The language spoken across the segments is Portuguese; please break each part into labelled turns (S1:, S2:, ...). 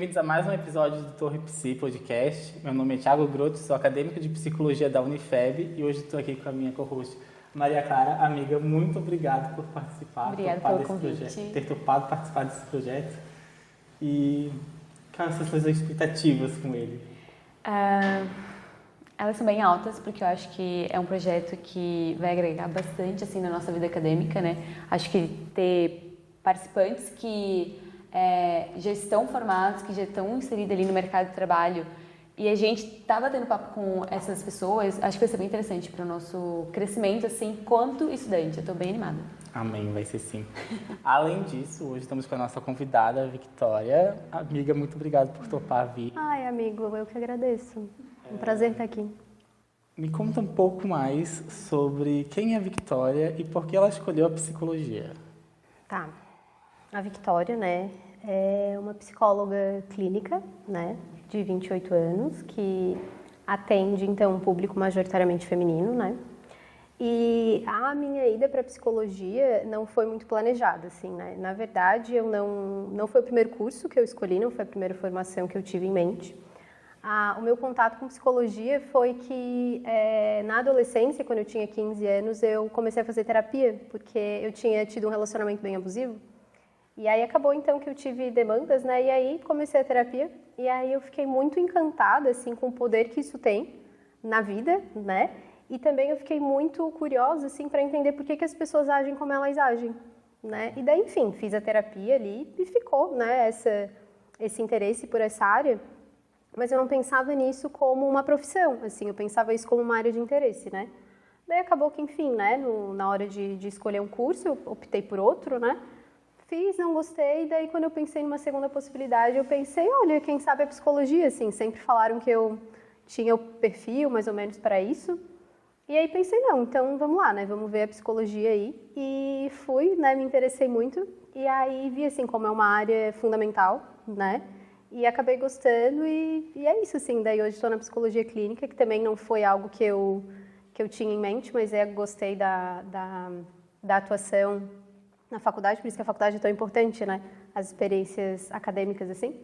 S1: bem-vindos a mais um episódio do Torre Psi Podcast. Meu nome é Thiago Grotto, sou acadêmico de Psicologia da Unifeb e hoje estou aqui com a minha co-host Maria Clara. Amiga, muito obrigado por participar.
S2: Obrigada pelo convite.
S1: Ter topado participar desse projeto. E quais são as suas expectativas com ele?
S2: Elas são bem altas, porque eu acho que é um projeto que vai agregar bastante assim, na nossa vida acadêmica, né? Acho que ter participantes que já estão formados, que já estão inseridos ali no mercado de trabalho, e a gente tá batendo papo com essas pessoas, acho que vai ser bem interessante para o nosso crescimento, assim, quanto estudante. Eu estou bem animada.
S1: Amém, vai ser sim. Além disso, hoje estamos com a nossa convidada, Victoria. Amiga, muito obrigado por topar vir.
S3: Ai, amigo, eu que agradeço. Um prazer estar aqui.
S1: Me conta um pouco mais sobre quem é a Victoria e por que ela escolheu a psicologia.
S3: Tá. A Victoria, né, é uma psicóloga clínica, né, de 28 anos, que atende, então, um público majoritariamente feminino, né. E a minha ida para a psicologia não foi muito planejada, assim, né. Na verdade, eu não foi o primeiro curso que eu escolhi, não foi a primeira formação que eu tive em mente. O meu contato com psicologia foi que na adolescência, quando eu tinha 15 anos, eu comecei a fazer terapia, porque eu tinha tido um relacionamento bem abusivo. E aí acabou então que eu tive demandas, né? E aí comecei a terapia, e aí eu fiquei muito encantada, assim, com o poder que isso tem na vida, né? E também eu fiquei muito curiosa, assim, para entender por que as pessoas agem como elas agem, né? E daí, enfim, fiz a terapia ali e ficou, né, esse interesse por essa área. Mas eu não pensava nisso como uma profissão, assim, eu pensava isso como uma área de interesse, né? Daí acabou que, enfim, né, na hora de escolher um curso, eu optei por outro, né? Fiz, não gostei, daí quando eu pensei numa segunda possibilidade, eu pensei, olha, quem sabe a psicologia, assim, sempre falaram que eu tinha o perfil mais ou menos para isso. E aí pensei, não, então vamos lá, né, vamos ver a psicologia aí. E fui, né, me interessei muito, e aí vi, assim, como é uma área fundamental, né? E acabei gostando e é isso, assim. Daí hoje estou na psicologia clínica, que também não foi algo que eu tinha em mente, mas gostei da atuação na faculdade, por isso que a faculdade é tão importante, né? As experiências acadêmicas, assim.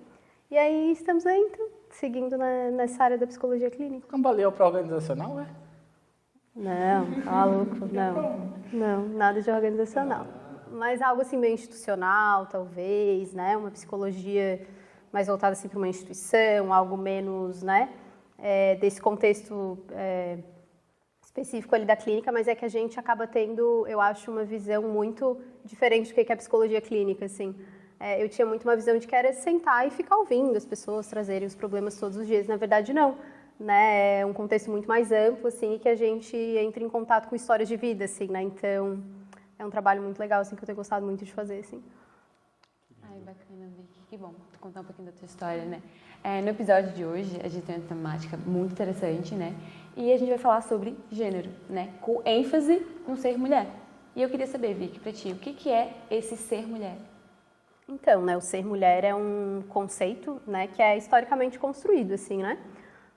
S3: E aí estamos aí, então, seguindo nessa área da psicologia clínica.
S1: Cambaleou para organizacional, é?
S3: Não, tá maluco, não, nada de organizacional. Mas algo assim meio institucional, talvez, né? Uma psicologia mais voltada assim para uma instituição, algo menos, né, desse contexto específico ali da clínica, mas é que a gente acaba tendo, eu acho, uma visão muito diferente do que é a psicologia clínica, assim. Eu tinha muito uma visão de que era sentar e ficar ouvindo as pessoas trazerem os problemas todos os dias. Na verdade, não, né, é um contexto muito mais amplo, assim, e que a gente entra em contato com histórias de vida, assim, né, então é um trabalho muito legal, assim, que eu tenho gostado muito de fazer, assim.
S2: Ai, bacana, Vicky. Que bom contar um pouquinho da tua história, né? No episódio de hoje, a gente tem uma temática muito interessante, né? E a gente vai falar sobre gênero, né? Com ênfase no ser mulher. E eu queria saber, Vicky, pra ti, o que é esse ser mulher?
S3: Então, né, o ser mulher é um conceito, né, que é historicamente construído, assim, né?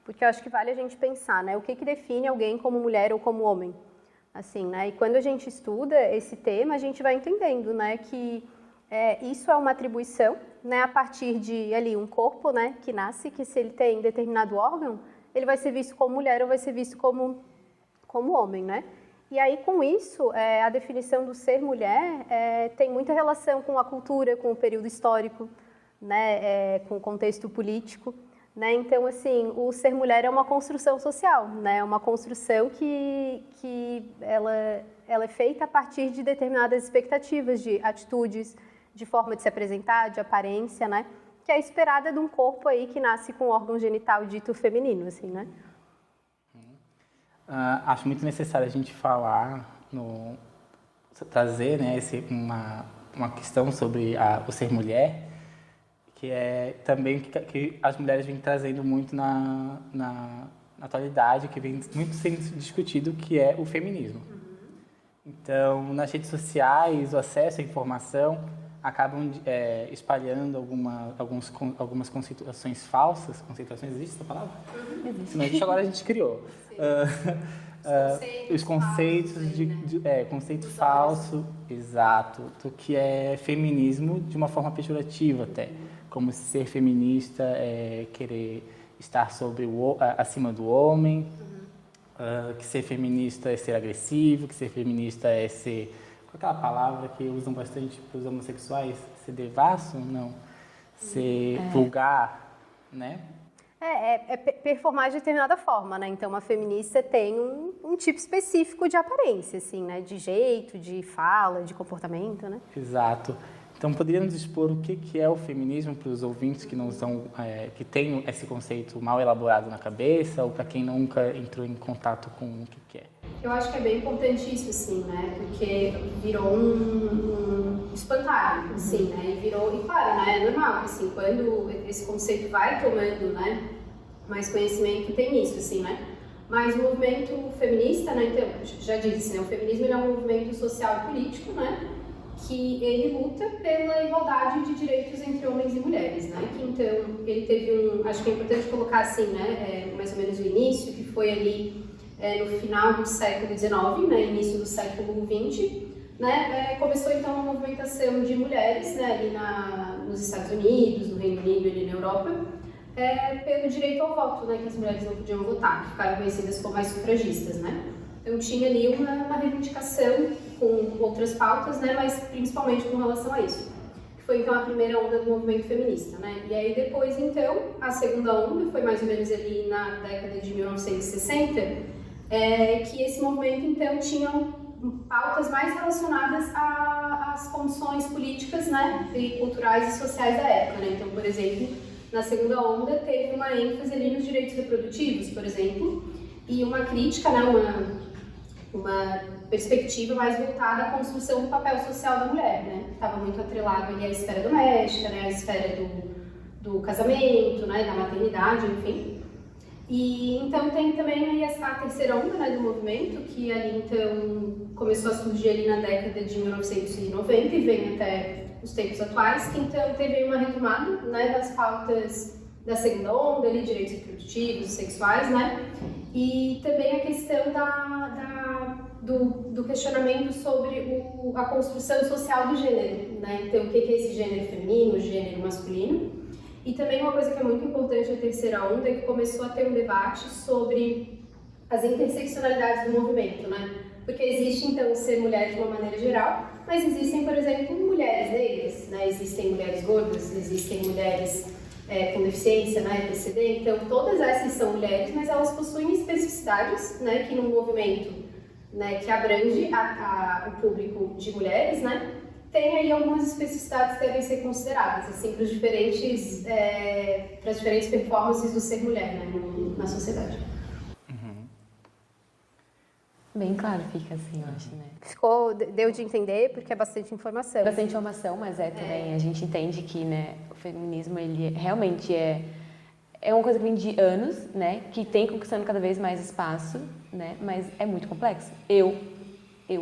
S3: Porque eu acho que vale a gente pensar, né? O que define alguém como mulher ou como homem? Assim, né? E quando a gente estuda esse tema, a gente vai entendendo, né, que isso é uma atribuição, né, a partir de ali um corpo, né, que nasce, que se ele tem determinado órgão, ele vai ser visto como mulher ou vai ser visto como homem, né? E aí com isso, a definição do ser mulher tem muita relação com a cultura, com o período histórico, né, com o contexto político, né? Então assim, o ser mulher é uma construção social, né? É uma construção que ela é feita a partir de determinadas expectativas, de atitudes, de forma de se apresentar, de aparência, né? Que é esperada de um corpo aí que nasce com um órgão genital dito feminino, assim, né?
S1: Acho muito necessário a gente falar, trazer, né, uma questão sobre o ser mulher, que é também que as mulheres vêm trazendo muito na atualidade, que vem muito sendo discutido, que é o feminismo. Então, nas redes sociais, o acesso à informação acabam espalhando algumas conceituações falsas. Conceituações, existe essa palavra?
S2: Existe.
S1: Se não existe, agora a gente criou. Os conceitos conceito falso, exato, do que é feminismo de uma forma pejorativa até. como se ser feminista é querer estar acima do homem, que ser feminista é ser agressivo, que ser feminista é ser... Qual é aquela palavra que usam bastante para os homossexuais? Ser devasso? Não. Ser vulgar, né?
S3: Performar de determinada forma, né? Então, uma feminista tem um tipo específico de aparência, assim, né? De jeito, de fala, de comportamento, né?
S1: Exato. Então, poderíamos expor o que é o feminismo para os ouvintes que não são, que têm esse conceito mal elaborado na cabeça, ou para quem nunca entrou em contato com o que é?
S4: Eu acho que é bem importante isso, assim, né? Porque virou um espantalho, assim, né? E claro, né? É normal, assim, quando esse conceito vai tomando, né, mais conhecimento, tem isso, assim, né? Mas o movimento feminista, né? Então, já disse, né? O feminismo ele é um movimento social e político, né? Que ele luta pela igualdade de direitos entre homens e mulheres, né? Que então ele teve acho que é importante colocar assim, né? Mais ou menos o início, que foi ali no final do século XIX, né? Início do século XX, né? Começou então uma movimentação de mulheres, né? Ali nos Estados Unidos, no Reino Unido, ali na Europa, pelo direito ao voto, né? Que as mulheres não podiam votar, que ficaram conhecidas como as sufragistas, né? Então tinha ali uma reivindicação com outras pautas, né, mas principalmente com relação a isso. Que foi então a primeira onda do movimento feminista, né? E aí depois então a segunda onda foi mais ou menos ali na década de 1960, que esse movimento então tinha pautas mais relacionadas às condições políticas, né, e culturais e sociais da época, né? Então, por exemplo, na segunda onda teve uma ênfase ali nos direitos reprodutivos, por exemplo, e uma crítica, né, uma perspectiva mais voltada à construção do papel social da mulher, né? Que estava muito atrelado ali à esfera doméstica, né? À esfera do casamento, né? Da maternidade, enfim. E então tem também aí a terceira onda, né, do movimento, que ali então começou a surgir ali na década de 1990 e vem até os tempos atuais, que então teve uma retomada, né, das pautas da segunda onda, ali, direitos reprodutivos, sexuais, né? E também a questão do questionamento sobre a construção social do gênero, né? Então, o que é esse gênero feminino, o gênero masculino? E também uma coisa que é muito importante na terceira onda é que começou a ter um debate sobre as interseccionalidades do movimento, né? Porque existe, então, ser mulher de uma maneira geral, mas existem, por exemplo, mulheres negras, né? Existem mulheres gordas, existem mulheres com deficiência, né, PCD, então todas essas são mulheres, mas elas possuem especificidades, né, que no movimento, né, que abrange o público de mulheres, né, tem aí algumas especificidades que devem ser consideradas, assim, para as diferentes performances do ser mulher, né, na sociedade.
S2: Bem claro fica assim, eu acho, né?
S3: Deu de entender, porque é bastante informação.
S2: Bastante informação, mas também a gente entende que, né, o feminismo, ele realmente é uma coisa que vem de anos, né, que tem conquistando cada vez mais espaço, né, mas é muito complexo. Eu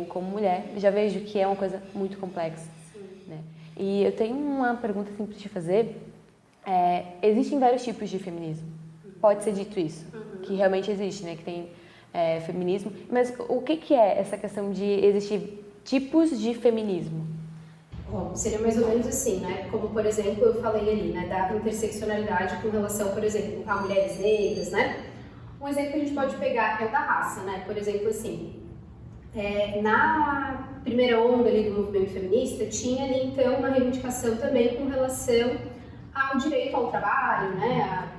S2: como mulher, já vejo que é uma coisa muito complexa, né? E eu tenho uma pergunta assim para te fazer. Existem vários tipos de feminismo. Pode ser dito isso, que realmente existe, né, que tem feminismo, mas o que é essa questão de existir tipos de feminismo?
S4: Bom, seria mais ou menos assim, né? Como, por exemplo, eu falei ali, né, da interseccionalidade com relação, por exemplo, a mulheres negras, né? Um exemplo que a gente pode pegar é o da raça, né? Por exemplo, assim, na primeira onda ali do movimento feminista, tinha ali, então, uma reivindicação também com relação ao direito ao trabalho, né?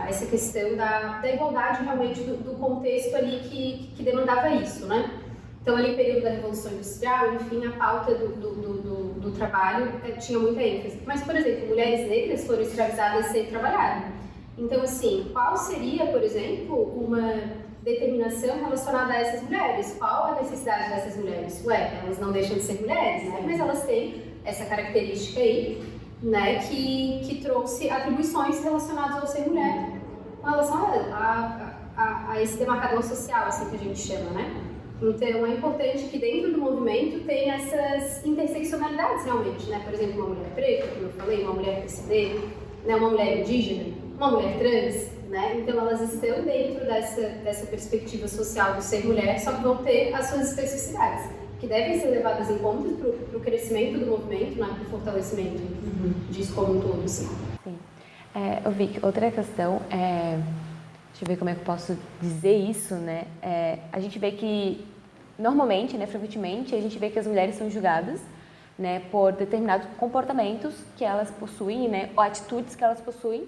S4: Essa questão da igualdade realmente do contexto ali que demandava isso, né? Então, ali, período da Revolução Industrial, enfim, a pauta do trabalho tinha muita ênfase. Mas, por exemplo, mulheres negras foram escravizadas sem trabalhar. Então, assim, qual seria, por exemplo, uma determinação relacionada a essas mulheres? Qual a necessidade dessas mulheres? Elas não deixam de ser mulheres, né? Mas elas têm essa característica aí, né, que trouxe atribuições relacionadas ao ser mulher com relação a esse demarcador social, assim que a gente chama, né? Então, é importante que dentro do movimento tenha essas interseccionalidades realmente, né? Por exemplo, uma mulher preta, como eu falei, uma mulher PCD, né? Uma mulher indígena, uma mulher trans, né? Então, elas estão dentro dessa perspectiva social do ser mulher, só que vão ter as suas especificidades. que devem ser levadas em conta para o crescimento do movimento, né, para o fortalecimento disso como um todo, assim.
S2: Sim. Vic, outra questão deixa eu ver como é que eu posso dizer isso, né? A gente vê que, normalmente, né, frequentemente, a gente vê que as mulheres são julgadas, né, por determinados comportamentos que elas possuem, né, ou atitudes que elas possuem,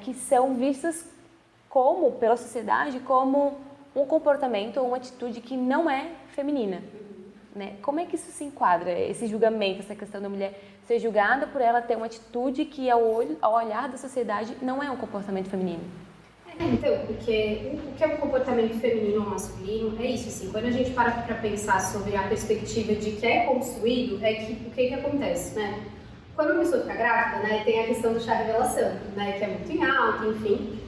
S2: que são vistas como, pela sociedade, como um comportamento ou uma atitude que não é feminina. Né? Como é que isso se enquadra, esse julgamento, essa questão da mulher ser julgada por ela ter uma atitude que, ao olhar da sociedade, não é um comportamento feminino?
S4: Então, porque o que é um comportamento feminino ou masculino é isso, assim, quando a gente para pensar sobre a perspectiva de que é construído, o que acontece, né? Quando a pessoa fica grávida, né, tem a questão do chá revelação, né, que é muito em alta, enfim.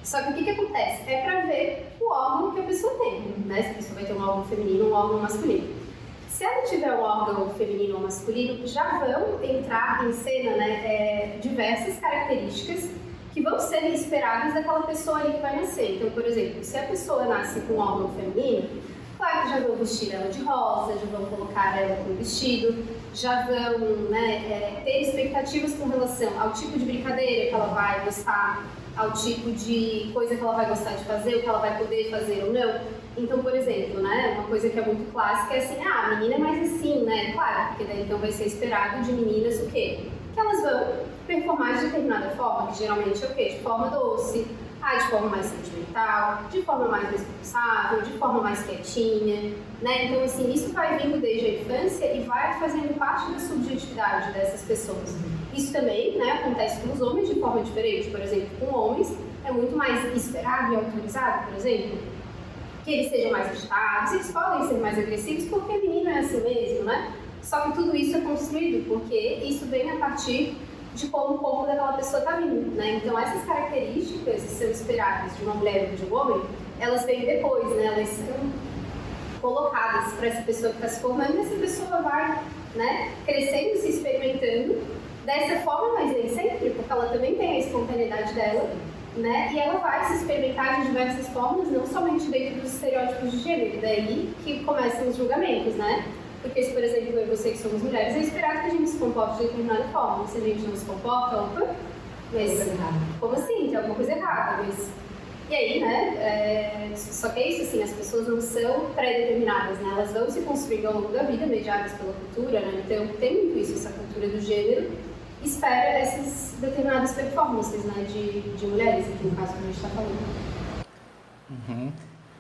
S4: Só que o que acontece? É para ver o órgão que a pessoa tem, né? Se a pessoa vai ter um órgão feminino ou um órgão masculino. Se ela tiver um órgão feminino ou masculino, já vão entrar em cena, né, diversas características que vão ser esperadas daquela pessoa ali que vai nascer. Então, por exemplo, se a pessoa nasce com um órgão feminino, claro que já vão vestir ela de rosa, já vão colocar ela com vestido, já vão, né, ter expectativas com relação ao tipo de brincadeira que ela vai gostar, ao tipo de coisa que ela vai gostar de fazer, o que ela vai poder fazer ou não. Então, por exemplo, né, uma coisa que é muito clássica é assim, a menina é mais assim, né? Claro, porque daí então vai ser esperado de meninas o quê? Que elas vão performar de determinada forma, que geralmente é o quê? De forma doce, de forma mais sentimental, de forma mais responsável, de forma mais quietinha, né? Então, assim, isso vai vindo desde a infância e vai fazendo parte da subjetividade dessas pessoas. Isso também, né, acontece com os homens de forma diferente. Por exemplo, com homens é muito mais esperado e autorizado, por exemplo, que eles sejam mais agitados, eles podem ser mais agressivos porque menino é assim mesmo, né? Só que tudo isso é construído porque isso vem a partir de como o corpo daquela pessoa está vindo, né? Então essas características que são esperadas de uma mulher ou de um homem, elas vêm depois, né? Elas são colocadas para essa pessoa que está se formando e essa pessoa vai, né, crescendo, se experimentando dessa forma, mas nem sempre, porque ela também tem a espontaneidade dela, né? E ela vai se experimentar de diversas formas, não somente dentro dos estereótipos de gênero, daí que começam os julgamentos, né? Porque se, por exemplo, eu e você que somos mulheres, é esperado que a gente se comporte de determinada forma. Se a gente não se comporta, mas como assim? Tem alguma coisa errada, mas... E aí, né, só que é isso, assim, as pessoas não são pré-determinadas, né? Elas vão se construindo ao longo da vida, mediadas pela cultura, né? Então tem muito isso, essa cultura do gênero espera essas determinadas performances, né, de mulheres, aqui no caso que a gente está falando.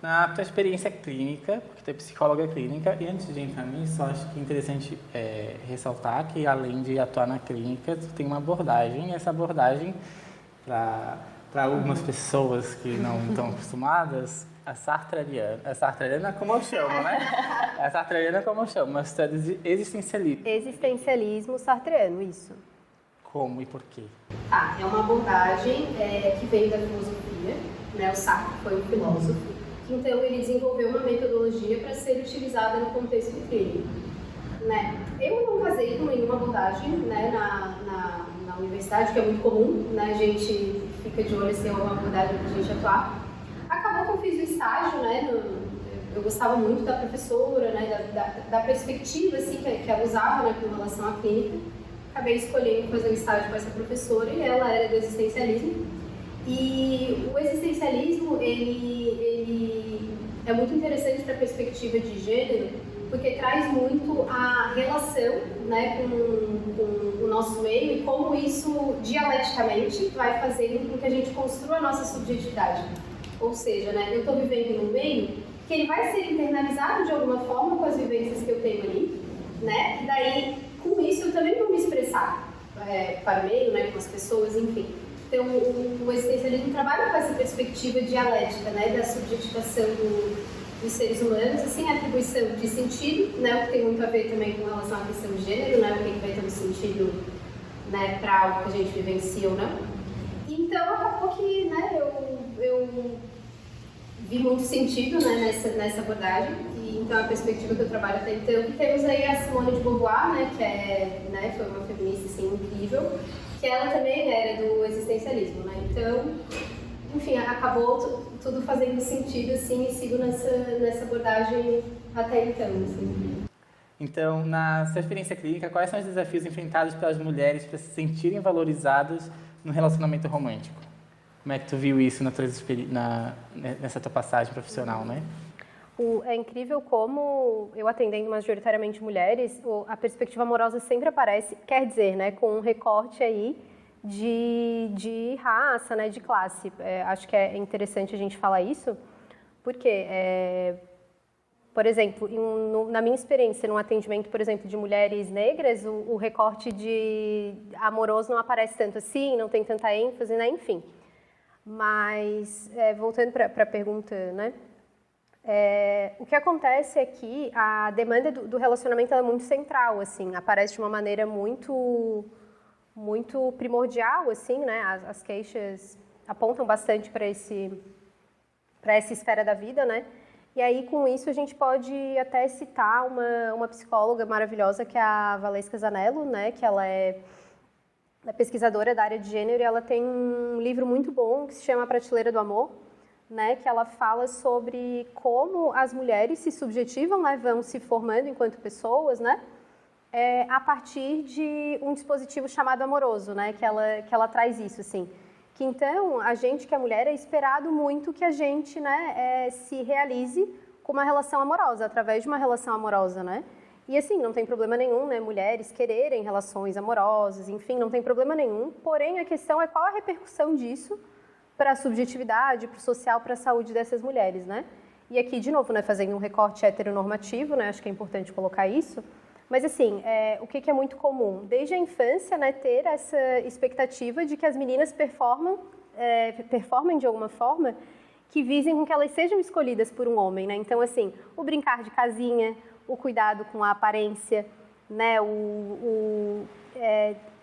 S1: Na tua experiência clínica, porque tu é psicóloga clínica, e antes de entrar nisso, acho que é interessante ressaltar que, além de atuar na clínica, tu tem uma abordagem, e essa abordagem, para algumas pessoas que não estão acostumadas, a sartreana como eu chamo, né? A sartreana como eu chamo, mas tu é existencialismo.
S3: Existencialismo sartreano, isso.
S1: Como e por quê?
S4: É uma abordagem que veio da filosofia, né? O Sartre foi um filósofo, então ele desenvolveu uma metodologia para ser utilizada no contexto clínico, né? Eu não casei com nenhuma abordagem, né, na universidade, que é muito comum, né? A gente fica de olho se é uma abordagem para a gente atuar. Acabou que eu fiz o estágio, né? Eu gostava muito da professora, né? Da perspectiva assim, que ela usava, né, com relação à clínica. Acabei escolhendo fazer um estágio com essa professora e ela era do existencialismo. E o existencialismo, ele é muito interessante para a perspectiva de gênero, porque traz muito a relação, né, com o nosso meio e como isso, dialeticamente, vai fazendo com que a gente construa a nossa subjetividade. Ou seja, né, eu estou vivendo num meio que ele vai ser internalizado de alguma forma com as vivências que eu tenho ali, né, e daí, com isso, eu também vou me expressar para o meio, né, com as pessoas, enfim. Então, o existencialismo trabalha com essa perspectiva dialética, né, da subjetivação dos seres humanos, assim, a atribuição de sentido, né, o que tem muito a ver também com relação à questão de gênero, né, o que vai ter um sentido, né, para algo que a gente vivencia ou não. Então, acabou que, né, eu vi muito sentido, né, nessa abordagem, e então a perspectiva que eu trabalho até então, que temos aí a Simone de Beauvoir, né, que né, foi uma feminista, assim, incrível, que ela também era do existencialismo, né, então, enfim, acabou tudo fazendo sentido, assim, e sigo nessa abordagem até então, assim.
S1: Então, na sua experiência clínica, quais são os desafios enfrentados pelas mulheres para se sentirem valorizadas no relacionamento romântico? Como é que tu viu isso nessa tua passagem profissional, né?
S3: É incrível como, eu atendendo majoritariamente mulheres, a perspectiva amorosa sempre aparece, quer dizer, né, com um recorte aí de raça, né, de classe. Acho que é interessante a gente falar isso, porque, por exemplo, na minha experiência, num atendimento, por exemplo, de mulheres negras, o recorte de amoroso não aparece tanto assim, não tem tanta ênfase, né, enfim. Mas, voltando para a pergunta, né, o que acontece é que a demanda do relacionamento é muito central, assim, aparece de uma maneira muito primordial, assim, né? As queixas apontam bastante para essa esfera da vida, né? E aí, com isso, a gente pode até citar uma psicóloga maravilhosa, que é a Valesca Zanello, né? Que ela é pesquisadora da área de gênero, e ela tem um livro muito bom que se chama A Prateleira do Amor, né, que ela fala sobre como as mulheres se subjetivam, né, vão se formando enquanto pessoas, né, a partir de um dispositivo chamado amoroso, né, que ela traz isso, assim. Que então, a gente que é mulher é esperado muito que a gente, né, se realize com uma relação amorosa, através de uma relação amorosa, né. E assim, não tem problema nenhum, né, mulheres quererem relações amorosas, enfim, não tem problema nenhum, porém a questão é qual a repercussão disso para a subjetividade, para o social, para a saúde dessas mulheres, né? E aqui, de novo, né, fazendo um recorte heteronormativo, né, acho que é importante colocar isso, mas assim, o que é muito comum? Desde a infância, né, ter essa expectativa de que as meninas performem de alguma forma que visem com que elas sejam escolhidas por um homem, né? Então, assim, o brincar de casinha, o cuidado com a aparência, né,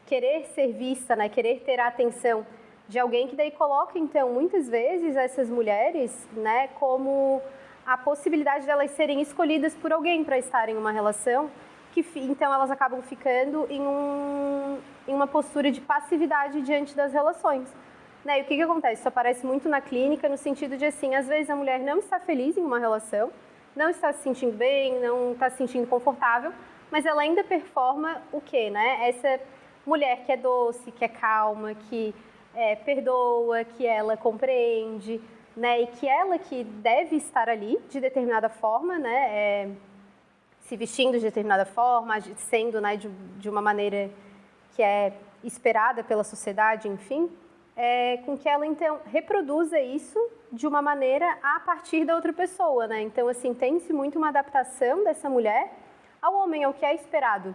S3: querer ser vista, né, querer ter a atenção de alguém que daí coloca, então, muitas vezes essas mulheres, né, como a possibilidade de elas serem escolhidas por alguém para estarem em uma relação, que então elas acabam ficando em uma postura de passividade diante das relações. Né? E o que acontece? Isso aparece muito na clínica, no sentido de, assim, às vezes a mulher não está feliz em uma relação, não está se sentindo bem, não está se sentindo confortável, mas ela ainda performa o quê, né? Essa mulher que é doce, que é calma, que perdoa, que ela compreende, né, e que ela que deve estar ali de determinada forma, né, se vestindo de determinada forma, sendo, né, de uma maneira que é esperada pela sociedade, enfim, com que ela então reproduza isso de uma maneira a partir da outra pessoa, né? Então, assim, tem-se muito uma adaptação dessa mulher ao homem, ao que é esperado.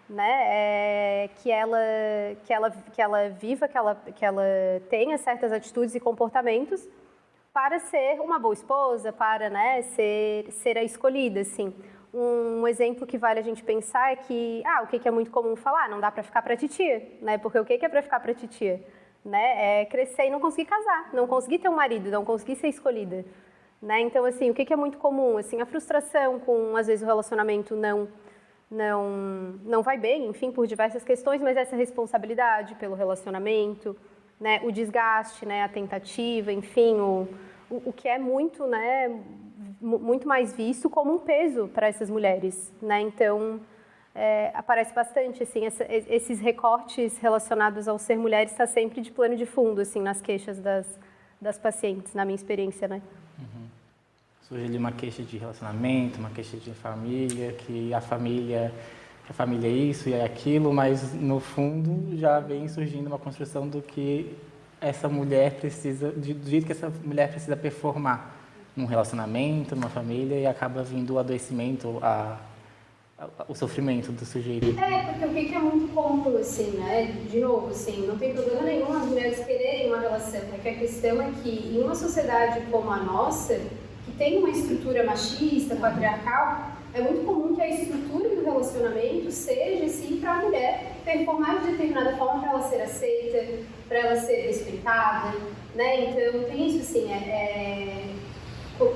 S3: Né, que ela viva, que ela tenha certas atitudes e comportamentos para ser uma boa esposa, para, né, ser a escolhida, assim. Um exemplo que vale a gente pensar é que, o que é muito comum falar, não dá para ficar para titia, né, porque o que é para ficar para titia? Né, é crescer e não conseguir casar, não conseguir ter um marido, não conseguir ser escolhida. Né, então, assim, o que é muito comum? Assim, a frustração com, às vezes, o relacionamento não vai bem, enfim, por diversas questões, mas essa responsabilidade pelo relacionamento, né, o desgaste, né, a tentativa, enfim, o que é muito, né, muito mais visto como um peso para essas mulheres, né, então aparece bastante, assim, esses recortes relacionados ao ser mulher está sempre de plano de fundo, assim, nas queixas das pacientes, na minha experiência, né.
S1: Surge ali uma queixa de relacionamento, uma queixa de família, que a família é isso e é aquilo, mas no fundo já vem surgindo uma construção do que essa mulher precisa, do jeito que essa mulher precisa performar num relacionamento, numa família, e acaba vindo o adoecimento, o sofrimento do sujeito.
S4: Porque o que é muito comum, assim, né? De novo, assim, não tem problema nenhum as mulheres quererem uma relação, porque a questão é que em uma sociedade como a nossa, que tem uma estrutura machista, patriarcal, é muito comum que a estrutura do relacionamento seja, assim, para a mulher performar de determinada forma para ela ser aceita, para ela ser respeitada, né? Então, tem isso, assim,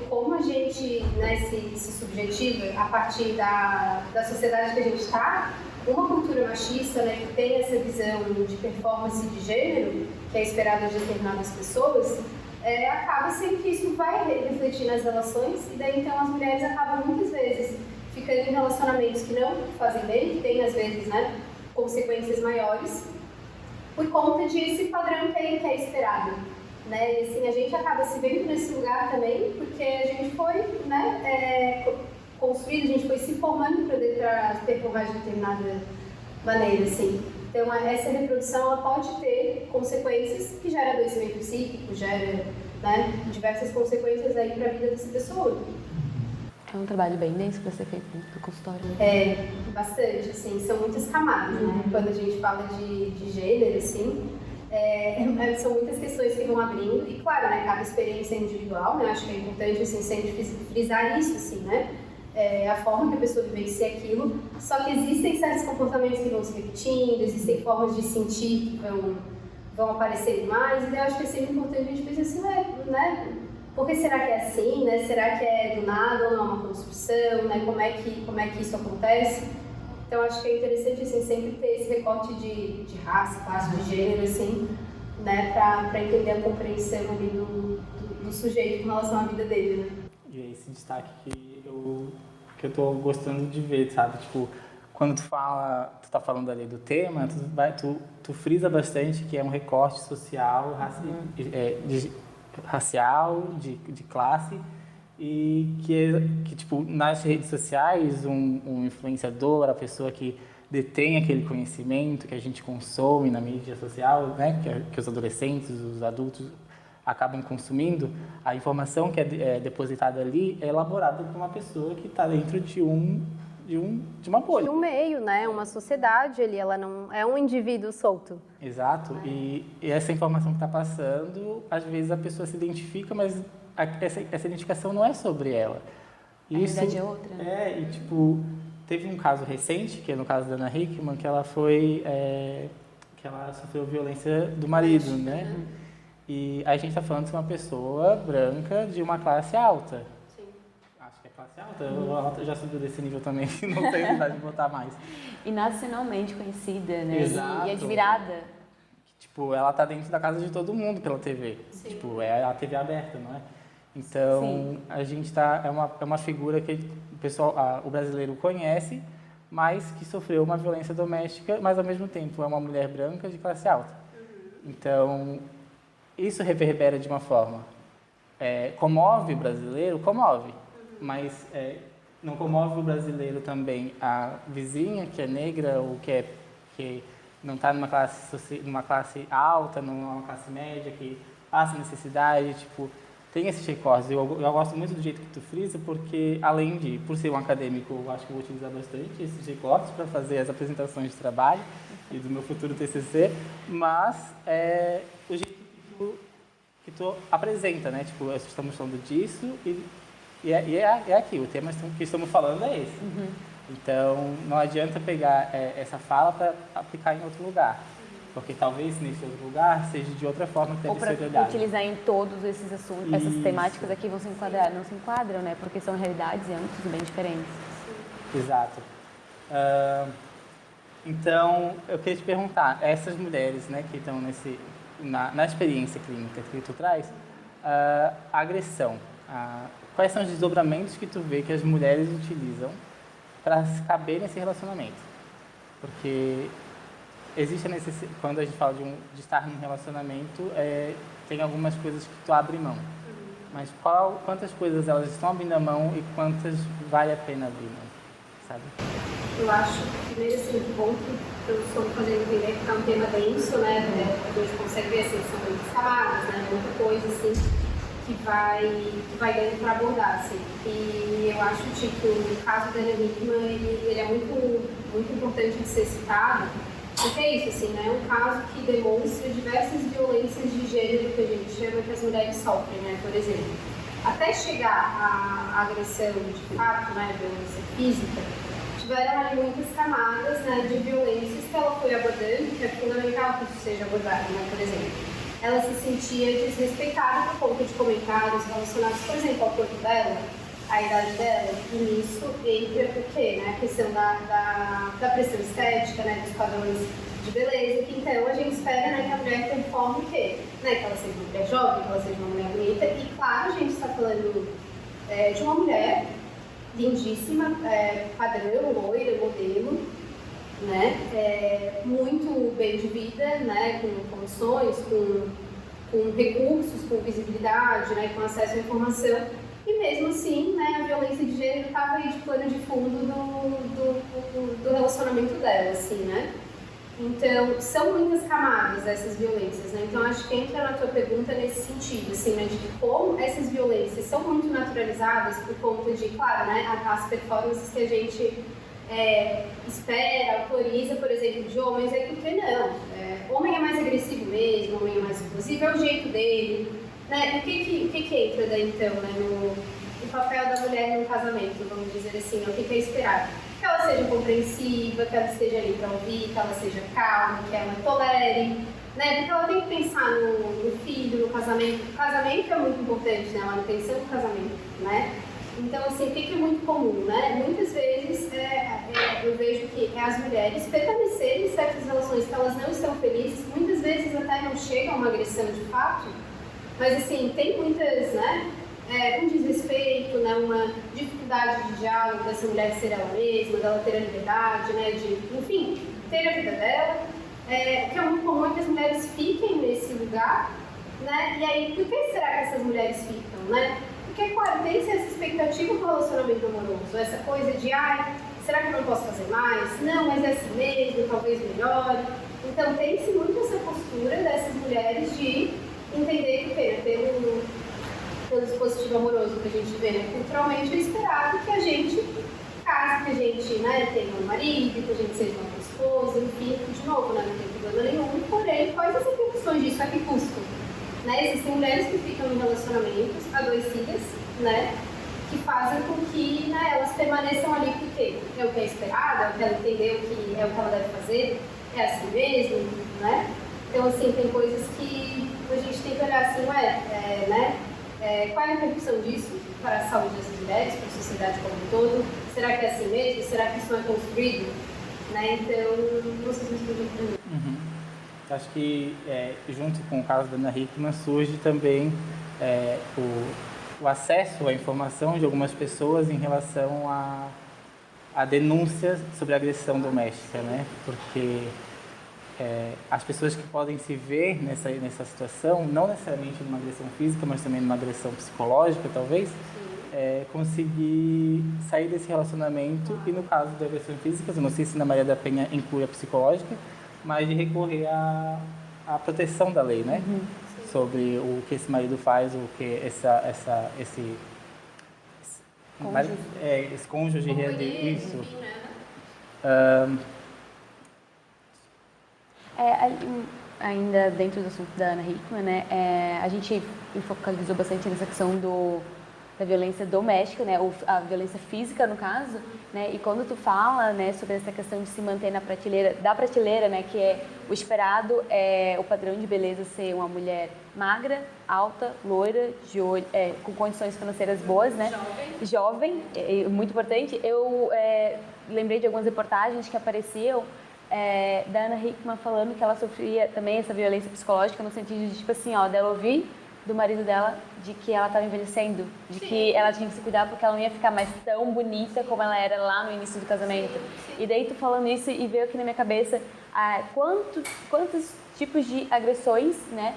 S4: como a gente, né, se subjetiva a partir da sociedade que a gente está, uma cultura machista, né, que tem essa visão de performance de gênero, que é esperada de determinadas pessoas, acaba sendo que isso vai refletir nas relações, e daí então as mulheres acabam muitas vezes ficando em relacionamentos que não fazem bem, que tem às vezes, né, consequências maiores, por conta desse padrão que é esperado, né? E assim, a gente acaba se vendo nesse lugar também, porque a gente foi, né, construído, a gente foi se formando para performar de determinada maneira, assim. Então, essa reprodução ela pode ter consequências que gera adoecimento psíquico, gera, né, diversas consequências aí para a vida dessa pessoa.
S2: É um trabalho bem denso para ser feito dentro do consultório.
S4: É, bastante, assim, são muitas camadas, né? Quando a gente fala de gênero, assim, são muitas questões que vão abrindo, e claro, né, cada experiência é individual, né? Acho que é importante, assim, sempre frisar isso, assim, né? A forma que a pessoa vivencia aquilo, só que existem certos comportamentos que vão se repetindo, existem formas de sentir que vão aparecer mais, e eu acho que é sempre importante a gente pensar assim, né? Por que será que é assim, né? Será que é do nada ou não é uma construção, né? Como é que isso acontece? Então acho que é interessante, assim, sempre ter esse recorte de raça, classe, de gênero, assim, né? Para entender a compreensão ali do sujeito com relação à vida dele, né?
S1: E é esse destaque que eu tô gostando de ver, sabe? Tipo, quando tu tá falando ali do tema, tu frisa bastante que é um recorte social, racial, de classe, e que tipo, nas redes sociais, um influenciador, a pessoa que detém aquele conhecimento que a gente consome na mídia social, né? Que os adolescentes, os adultos acabam consumindo, a informação que é depositada ali é elaborada por uma pessoa que está dentro de uma bolha.
S3: De um meio, né? Uma sociedade ali, ela não é um indivíduo solto.
S1: Exato. E essa informação que está passando, às vezes a pessoa se identifica, mas essa identificação não é sobre ela.
S2: Isso, a verdade é outra.
S1: E tipo, teve um caso recente, que é no caso da Ana Hickman, que ela que ela sofreu violência do marido, né? E a gente está falando de uma pessoa branca de uma classe alta.
S4: Sim.
S1: Acho que é classe alta. Eu já subiu desse nível também, não tenho vontade de botar mais.
S2: E nacionalmente conhecida, né?
S1: Exato.
S2: E admirada.
S1: Tipo, ela tá dentro da casa de todo mundo pela TV.
S4: Sim.
S1: Tipo, é a TV aberta, não é? Então, sim, a gente é uma figura que o brasileiro conhece, mas que sofreu uma violência doméstica, mas ao mesmo tempo é uma mulher branca de classe alta. Então, isso reverbera de uma forma. Comove o brasileiro? Comove. Mas não comove o brasileiro também a vizinha, que é negra ou que não está numa classe alta, numa classe média, que passa necessidade, tipo, tem esses recortes. Eu gosto muito do jeito que tu frisa, porque além por ser um acadêmico, eu acho que eu vou utilizar bastante esses recortes para fazer as apresentações de trabalho e do meu futuro TCC, mas o jeito que tu apresenta, né? Tipo, estamos falando disso e é aqui, o tema que estamos falando é esse. Então, não adianta pegar essa fala para aplicar em outro lugar, porque talvez nesse outro lugar seja de outra forma que deve ser olhado.
S2: Ou para utilizar em todos esses assuntos, essas temáticas aqui vão se enquadrar, não se enquadram, né? Porque são realidades e âmbitos bem diferentes.
S1: Exato. Então, eu queria te perguntar, essas mulheres, né, que estão na experiência clínica que tu traz, a agressão, quais são os desdobramentos que tu vê que as mulheres utilizam para se caber nesse relacionamento? Porque existe a necessidade, quando a gente fala de estar num relacionamento, tem algumas coisas que tu abre mão. Mas quantas coisas elas estão abrindo a mão e quantas vale a pena abrir mão, sabe?
S4: Eu acho que, primeiro, assim, o ponto que eu estou fazendo entender que é um tema denso, né? A gente consegue ver assim, são muitas camadas, né? Muita coisa, assim, que vai dando para abordar, assim. E eu acho que o caso da Ana Hickman, ele é muito importante de ser citado, porque é isso, assim, né? É um caso que demonstra diversas violências de gênero que a gente chama que as mulheres sofrem, né? Por exemplo, até chegar à agressão de fato, né? Violência física, tiveram ali muitas camadas, né, de violências que ela foi abordando, que é fundamental que isso seja abordado, né? Por exemplo, ela se sentia desrespeitada por conta de comentários relacionados, por exemplo, ao corpo dela, à idade dela, e nisso entra o quê? Né? A questão da pressão estética, né, dos padrões de beleza, que então a gente espera, né, que a mulher performe o quê? Né, que ela seja uma mulher jovem, que ela seja uma mulher bonita, e claro, a gente está falando de uma mulher lindíssima, padrão, loira, modelo, né, muito bem de vida, né, com condições, com recursos, com visibilidade, né, com acesso à informação. E mesmo assim, né, a violência de gênero estava aí de plano de fundo do relacionamento dela, assim, né? Então, são muitas camadas essas violências, né? Então, acho que entra na tua pergunta nesse sentido, assim, né? De como essas violências são muito naturalizadas por conta de, claro, né? As performances que a gente espera, autoriza, por exemplo, de homens, porque não. Homem é mais agressivo mesmo, homem é mais explosivo, é o jeito dele, né? O que entra daí, então, né? No papel da mulher no casamento, vamos dizer assim, o que é esperado? Que ela seja compreensiva, que ela esteja ali para ouvir, que ela seja calma, que ela tolere, né? Porque ela tem que pensar no filho, no casamento. O casamento é muito importante, né? A manutenção do casamento, né? Então, assim, o que é muito comum, né? Muitas vezes eu vejo que as mulheres permanecerem em certas relações que elas não estão felizes, muitas vezes até não chega a uma agressão de fato, mas, assim, tem muitas, né? Um desrespeito, né, uma dificuldade de diálogo dessa mulher ser ela mesma, dela ter a liberdade, né, de, enfim, ter a vida dela. O que é muito comum é que as mulheres fiquem nesse lugar, né, e aí, por que será que essas mulheres ficam, né? Porque, claro, tem-se essa expectativa do relacionamento amoroso, essa coisa de, será que eu não posso fazer mais? Não, mas é assim mesmo, talvez melhore. Então, tem-se muito essa postura dessas mulheres de entender que, pelo dispositivo amoroso que a gente vê, né, culturalmente é esperado que a gente case, que a gente, né, tenha um marido, que a gente seja uma esposa, enfim, de novo, né, não tem problema nenhum, porém, quais as repercussões disso, a que custo? Né, existem mulheres que ficam em relacionamentos adoecidas, né, que fazem com que, né, elas permaneçam ali porque é o que é esperado, é o que ela entendeu que é o que ela deve fazer, é assim mesmo, né? Então, assim, tem coisas que a gente tem que olhar assim, né? Qual é a repercussão disso para a saúde dessas mulheres, para a sociedade como um todo? Será que é assim mesmo? Será que isso não é construído? Né? Então, vocês me explicam para mim.
S1: Uhum. Acho que, junto com o caso da Ana Hickman, surge também o acesso à informação de algumas pessoas em relação a denúncias sobre agressão doméstica, né? Porque as pessoas que podem se ver nessa situação, não necessariamente numa agressão física, mas também numa agressão psicológica, talvez, conseguir sair desse relacionamento e, no caso de agressão física, eu não sei se na Maria da Penha inclui a psicológica, mas de recorrer à proteção da lei, né? Uhum. Sobre o que esse marido faz, o que esse cônjuge isso.
S4: Enfim, né?
S2: Ainda dentro do assunto da Ana Hickman, né, a gente focalizou bastante nessa questão da violência doméstica, né, ou a violência física, no caso, né, e quando tu fala, né, sobre essa questão de se manter na prateleira, né, que é o esperado, o padrão de beleza ser uma mulher magra, alta, loira, de olho, com condições financeiras boas, né, jovem, muito importante. Eu lembrei de algumas reportagens que apareciam da Ana Hickman falando que ela sofria também essa violência psicológica no sentido de, tipo assim, dela ouvir do marido dela de que ela estava envelhecendo, de que ela tinha que se cuidar porque ela não ia ficar mais tão bonita como ela era lá no início do casamento. E daí tu falando isso e veio aqui na minha cabeça quantos tipos de agressões, né,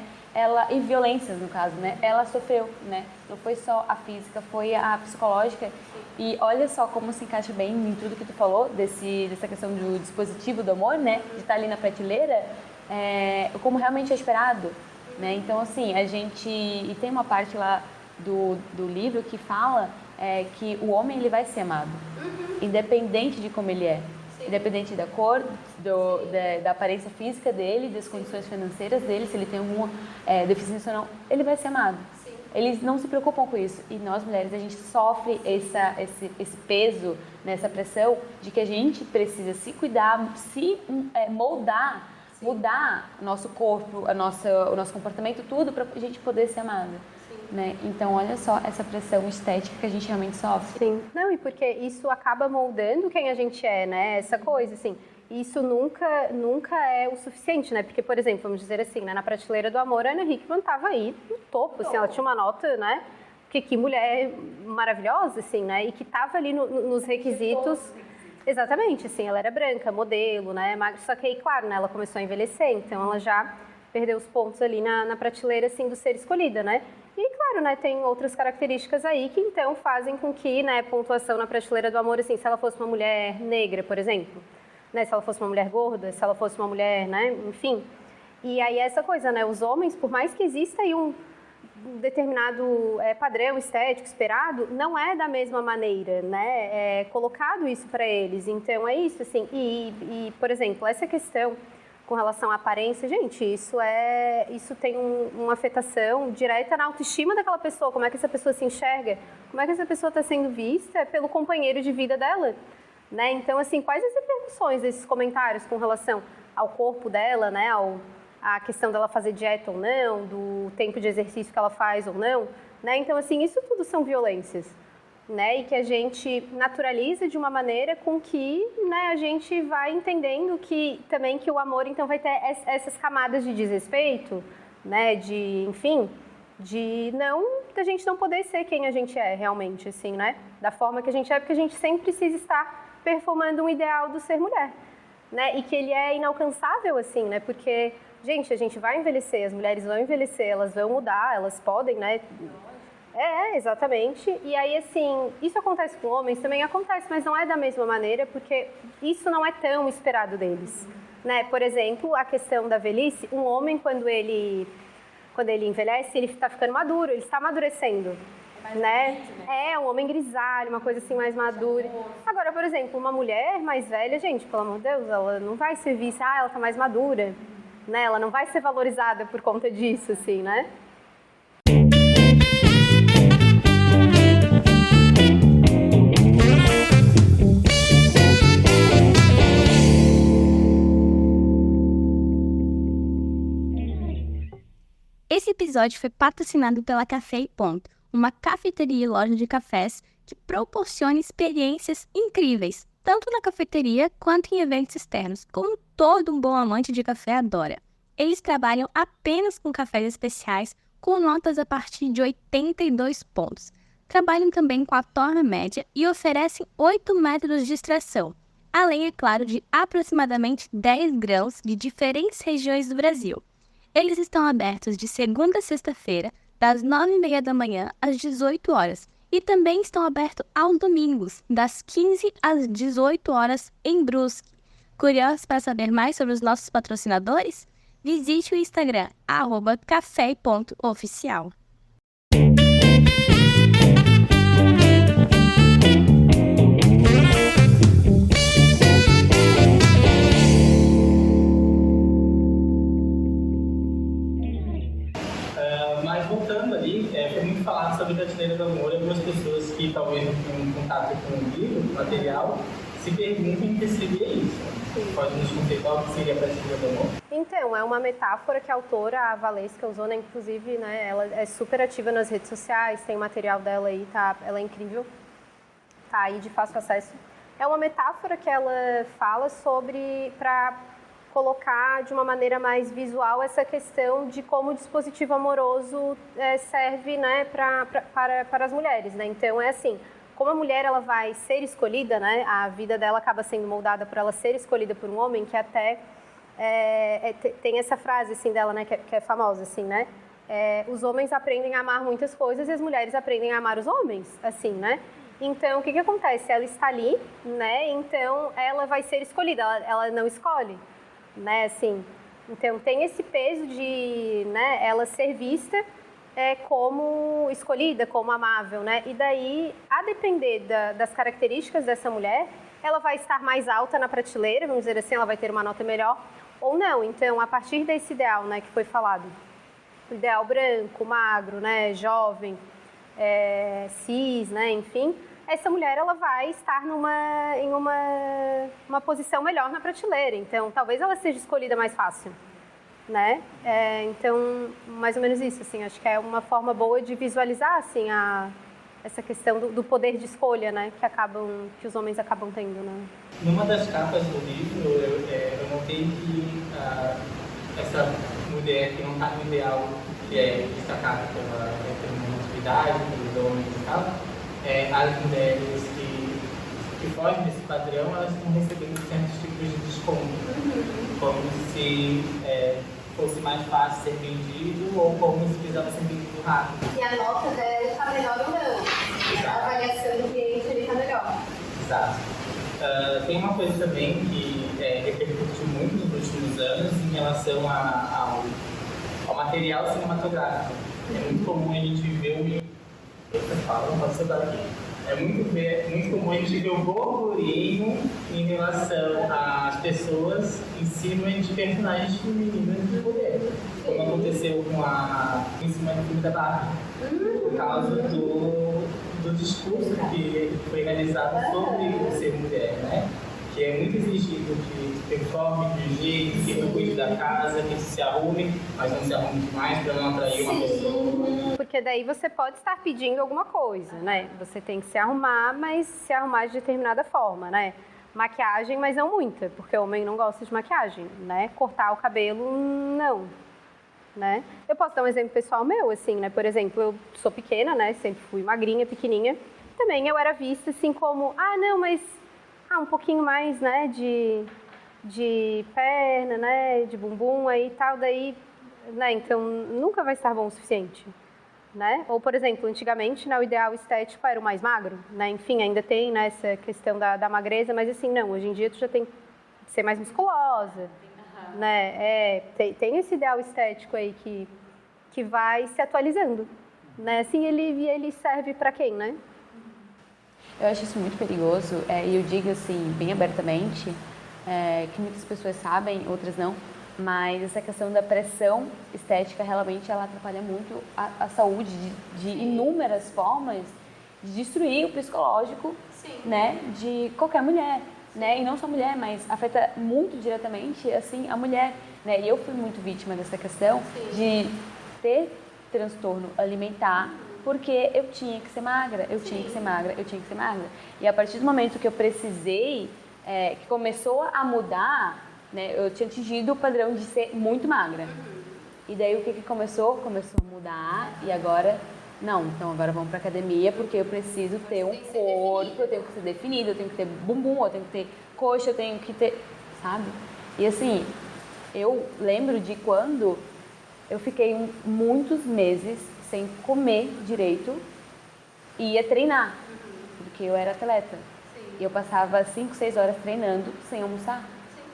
S2: e violências, no caso, né, ela sofreu, né, não foi só a física, foi a psicológica. E olha só como se encaixa bem em tudo que tu falou, dessa questão do dispositivo do amor, né, de estar ali na prateleira, como realmente é esperado, né. Então, assim, e tem uma parte lá do livro que fala que o homem, ele vai ser amado, independente de como ele é. Independente da cor, da aparência física dele, das condições financeiras dele, se ele tem alguma deficiência ou não, ele vai ser amado. Sim. Eles não se preocupam com isso. E nós, mulheres, a gente sofre esse peso, né, essa pressão de que a gente precisa se cuidar, se moldar, sim, mudar o nosso corpo, o nosso comportamento, tudo para a gente poder ser amada. Né? Então, olha só essa pressão estética que a gente realmente sofre.
S3: Sim. Não, e porque isso acaba moldando quem a gente é, né? Essa coisa, assim, isso nunca é o suficiente, né? Porque, por exemplo, vamos dizer assim, né? Na prateleira do amor, a Ana Hickman estava aí no topo, assim, ela tinha uma nota, né? Porque que mulher maravilhosa, assim, né? E que estava ali nos requisitos. Exatamente, assim, ela era branca, modelo, né? Só que aí, claro, né? Ela começou a envelhecer, então ela já perdeu os pontos ali na prateleira, assim, do ser escolhida, né? E, claro, né, tem outras características aí que, então, fazem com que, né, pontuação na prateleira do amor, assim, se ela fosse uma mulher negra, por exemplo, né, se ela fosse uma mulher gorda, se ela fosse uma mulher, né, enfim. E aí essa coisa, né, os homens, por mais que exista aí um determinado padrão estético esperado, não é da mesma maneira, né, é colocado isso para eles. Então, é isso, assim, e por exemplo, essa questão com relação à aparência, gente, isso tem uma afetação direta na autoestima daquela pessoa, como é que essa pessoa se enxerga, como é que essa pessoa está sendo vista pelo companheiro de vida dela, né? Então, assim, quais as repercussões desses comentários com relação ao corpo dela, né, a questão dela fazer dieta ou não, do tempo de exercício que ela faz ou não, né? Então, assim, isso tudo são violências, né? E que a gente naturaliza de uma maneira com que, né, a gente vai entendendo que também que o amor então vai ter essas camadas de desrespeito, né, de, enfim, da gente não poder ser quem a gente é realmente, assim, né, da forma que a gente é, porque a gente sempre precisa estar performando um ideal do ser mulher, né, e que ele é inalcançável, assim, né, porque, gente, a gente vai envelhecer, as mulheres vão envelhecer, elas vão mudar, elas podem, né. Exatamente. E aí, assim, isso acontece com homens, também acontece, mas não é da mesma maneira, porque isso não é tão esperado deles, né? Por exemplo, a questão da velhice, um homem, quando ele envelhece, ele está ficando maduro, ele está amadurecendo, né? É, um homem grisalho, uma coisa assim mais madura. Agora, por exemplo, uma mulher mais velha, gente, pelo amor de Deus, ela não vai ser vista, ela está mais madura, né? Ela não vai ser valorizada por conta disso, assim, né?
S5: Esse episódio foi patrocinado pela Café e Ponto, uma cafeteria e loja de cafés que proporciona experiências incríveis, tanto na cafeteria quanto em eventos externos, como todo um bom amante de café adora. Eles trabalham apenas com cafés especiais, com notas a partir de 82 pontos. Trabalham também com a torna média e oferecem 8 métodos de extração, além, é claro, de aproximadamente 10 grãos de diferentes regiões do Brasil. Eles estão abertos de segunda a sexta-feira, das 9h30 da manhã às 18 horas, e também estão abertos aos domingos, das 15 às 18 horas em Brusque. Curiosos para saber mais sobre os nossos patrocinadores? Visite o Instagram, @café.oficial.
S1: Mas voltando ali, foi muito falado sobre Prateleira do Amor. Algumas pessoas que talvez não tenham contato com o livro, com o material, se perguntam o que seria isso. Pode nos contar qual que seria a Prateleira do Amor?
S3: Então, é uma metáfora que a autora, a Valesca, usou, né? Inclusive, né, ela é super ativa nas redes sociais, tem o material dela aí, tá? Ela é incrível, tá aí de fácil acesso. É uma metáfora que ela fala sobre, para colocar de uma maneira mais visual essa questão de como o dispositivo amoroso serve, né, para as mulheres, né? Então, é assim, como a mulher ela vai ser escolhida, né, a vida dela acaba sendo moldada por ela ser escolhida por um homem, que até tem essa frase assim dela, né, que é famosa, assim, né? Os homens aprendem a amar muitas coisas e as mulheres aprendem a amar os homens, assim, né? Então, o que acontece? Ela está ali, né? Então, ela vai ser escolhida, ela não escolhe, né? Assim, então, tem esse peso de, né, ela ser vista como escolhida, como amável, né? E daí, a depender das características dessa mulher, ela vai estar mais alta na prateleira, vamos dizer assim, ela vai ter uma nota melhor, ou não. Então, a partir desse ideal, né, que foi falado, o ideal branco, magro, né, jovem, cis, né, enfim, essa mulher ela vai estar em uma posição melhor na prateleira. Então, talvez ela seja escolhida mais fácil, né? Então, mais ou menos isso, assim, acho que é uma forma boa de visualizar, assim, essa questão do poder de escolha, né, que os homens acabam tendo, né?
S1: Numa das capas do livro, eu notei que essa mulher que não está no ideal, que é destacada pela heteronormatividade, pelos homens e tal, as mulheres que fogem desse padrão, elas estão recebendo certos tipos de desconto, como se fosse mais fácil ser vendido ou como se precisava ser vendido rápido.
S4: E a nota dela está melhor ou não.
S1: Exato.
S4: A avaliação do cliente está melhor.
S1: Exato. Tem uma coisa também que repercutiu muito nos últimos anos em relação ao material cinematográfico. É muito comum a gente ver É muito comum a gente ver o burburinho em relação às pessoas em cima de personagens femininas de poder. Como aconteceu em cima do filme da Barbie, por causa do discurso que foi realizado sobre ser mulher, né? Que é muito exigido que performe de jeito, que não cuide da casa, que se arrume, mas não se arrume demais para não atrair uma pessoa.
S3: Porque daí você pode estar pedindo alguma coisa, né? Você tem que se arrumar, mas se arrumar de determinada forma, né? Maquiagem, mas não muita, porque o homem não gosta de maquiagem, né? Cortar o cabelo, não, né? Eu posso dar um exemplo pessoal meu, assim, né? Por exemplo, eu sou pequena, né? Sempre fui magrinha, pequenininha. Também eu era vista assim como, um pouquinho mais, né, de perna, né, de bumbum aí e tal, daí, né, então nunca vai estar bom o suficiente, né? Ou, por exemplo, antigamente, né, o ideal estético era o mais magro, né, enfim, ainda tem, né, essa questão da magreza, mas assim, não, hoje em dia tu já tem que ser mais musculosa, né, tem esse ideal estético aí que vai se atualizando, né, assim, ele serve para quem, né?
S2: Eu acho isso muito perigoso, e eu digo assim, bem abertamente, que muitas pessoas sabem, outras não, mas essa questão da pressão estética realmente ela atrapalha muito a saúde de inúmeras formas de destruir o psicológico, né, de qualquer mulher, né, e não só mulher, mas afeta muito diretamente assim a mulher, né, e eu fui muito vítima dessa questão de ter transtorno alimentar porque eu tinha que ser magra, eu tinha que ser magra. E a partir do momento que eu precisei, que começou a mudar, né, eu tinha atingido o padrão de ser muito magra. E daí o que começou? Começou a mudar e agora, não, então agora vamos pra academia porque eu preciso ter um corpo, eu tenho que ser definida, eu tenho que ter bumbum, eu tenho que ter coxa, eu tenho que ter, sabe? E assim, eu lembro de quando eu fiquei muitos meses sem comer direito e ia treinar, porque eu era atleta. E eu passava 5, 6 horas treinando sem almoçar,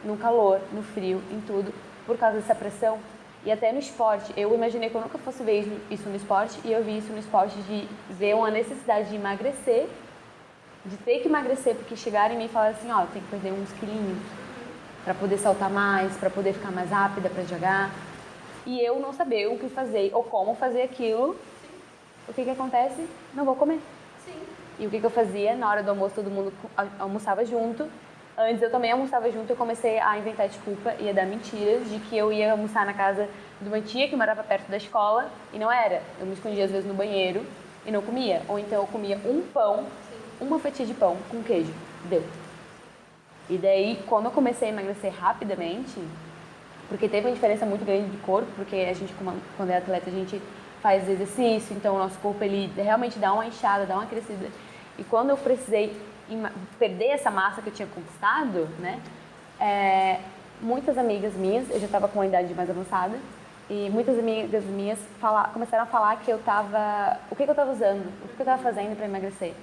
S2: no calor, no frio, em tudo, por causa dessa pressão. E até no esporte, eu imaginei que eu nunca fosse ver isso no esporte, e eu vi isso no esporte de ver uma necessidade de emagrecer, de ter que emagrecer, porque chegaram em mim e falaram assim, tem que perder uns quilinhos para poder saltar mais, para poder ficar mais rápida para jogar. E eu não saber o que fazer ou como fazer aquilo, o que acontece? Não vou comer. E o que eu fazia? Na hora do almoço, todo mundo almoçava junto. Antes eu também almoçava junto, eu comecei a inventar desculpa e a dar mentiras de que eu ia almoçar na casa de uma tia que morava perto da escola e não era. Eu me escondia às vezes no banheiro e não comia. Ou então eu comia um pão, uma fatia de pão com queijo. Deu. E daí, quando eu comecei a emagrecer rapidamente, porque teve uma diferença muito grande de corpo, porque a gente, quando é atleta, a gente faz exercício, então o nosso corpo ele realmente dá uma inchada, dá uma crescida. E quando eu precisei perder essa massa que eu tinha conquistado, né, muitas amigas minhas, eu já estava com uma idade mais avançada, e muitas amigas minhas começaram a falar que eu estava, o que eu estava usando, o que eu estava fazendo para emagrecer.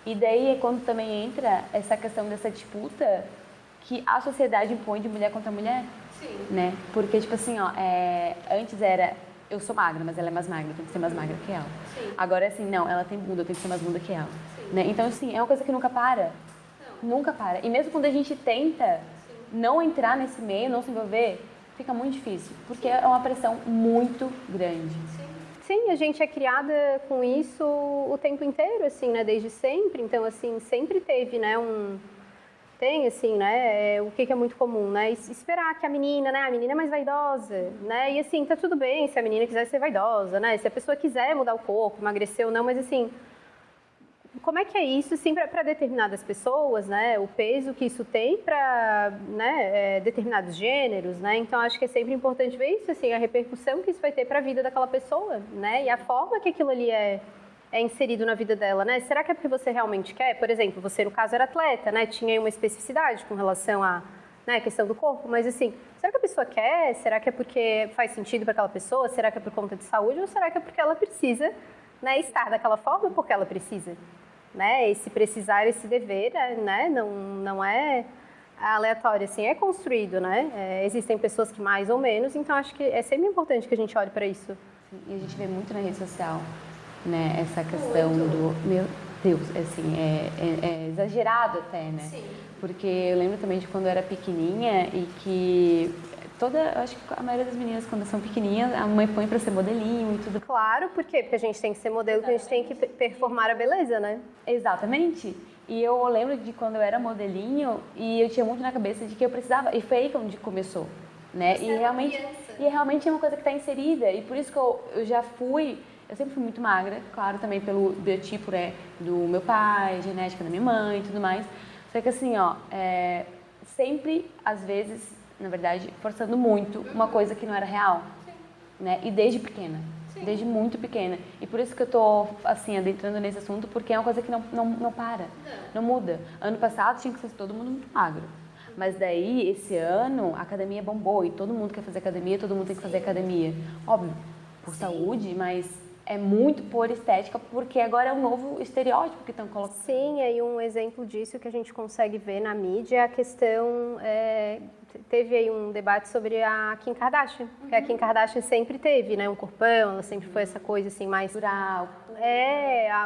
S2: E daí é quando também entra essa questão dessa disputa que a sociedade impõe de mulher contra mulher. Né? Porque, tipo assim, antes era, eu sou magra, mas ela é mais magra, eu tenho que ser mais magra que ela. Agora, assim, não, ela tem bunda, eu tenho que ser mais bunda que ela. Né? Então, assim, é uma coisa que nunca para. Nunca para. E mesmo quando a gente tenta não entrar nesse meio, não se envolver, fica muito difícil. Porque é uma pressão muito grande.
S3: Sim, a gente é criada com isso o tempo inteiro, assim, né? Desde sempre. Então, assim, sempre teve, né, tem, assim, né, o que é muito comum, né, esperar que a menina é mais vaidosa, né, e assim, tá tudo bem se a menina quiser ser vaidosa, né, se a pessoa quiser mudar o corpo, emagrecer ou não, mas assim, como é que é isso, assim, para determinadas pessoas, né? O peso que isso tem para, né, determinados gêneros, né? Então, acho que é sempre importante ver isso, assim, a repercussão que isso vai ter para a vida daquela pessoa, né? E a forma que aquilo ali é inserido na vida dela, né? Será que é porque você realmente quer? Por exemplo, você, no caso, era atleta, né? Tinha aí uma especificidade com relação à, né, questão do corpo, mas, assim, será que a pessoa quer? Será que é porque faz sentido para aquela pessoa? Será que é por conta de saúde? Ou será que é porque ela precisa, né, estar daquela forma porque ela precisa? Né? Esse precisar, esse dever, né? Não é aleatório, assim, é construído, né? Existem pessoas que mais ou menos, então acho que é sempre importante que a gente olhe para isso.
S2: E a gente vê muito na rede social, né? Essa questão do, meu Deus, assim, é exagerado até, né?
S4: Sim.
S2: Porque eu lembro também de quando eu era pequenininha e que eu acho que a maioria das meninas, quando são pequenininhas, a mãe põe para ser modelinho e tudo.
S3: Claro, por quê? Porque a gente tem que ser modelo, porque a gente tem que performar a beleza, né?
S2: Exatamente. E eu lembro de quando eu era modelinho e eu tinha muito na cabeça de que eu precisava, e foi aí onde começou, né? E realmente é uma coisa que está inserida, e por isso que eu já fui, eu sempre fui muito magra, claro, também pelo biotipo, né, do meu pai, genética da minha mãe e tudo mais. Só que assim, ó, sempre, às vezes, na verdade, forçando muito uma coisa que não era real, né? E desde pequena, desde muito pequena. E por isso que eu tô, assim, adentrando nesse assunto, porque é uma coisa que não para, não muda. Ano passado tinha que ser todo mundo muito magro. Mas daí, esse ano, a academia bombou e todo mundo quer fazer academia, todo mundo tem que fazer academia. Óbvio, por saúde, mas é muito por estética, porque agora é um novo estereótipo que estão colocando.
S3: Sim, e um exemplo disso que a gente consegue ver na mídia é a questão... teve aí um debate sobre a Kim Kardashian, porque a Kim Kardashian sempre teve, né, um corpão, ela sempre foi essa coisa assim mais...
S2: Natural.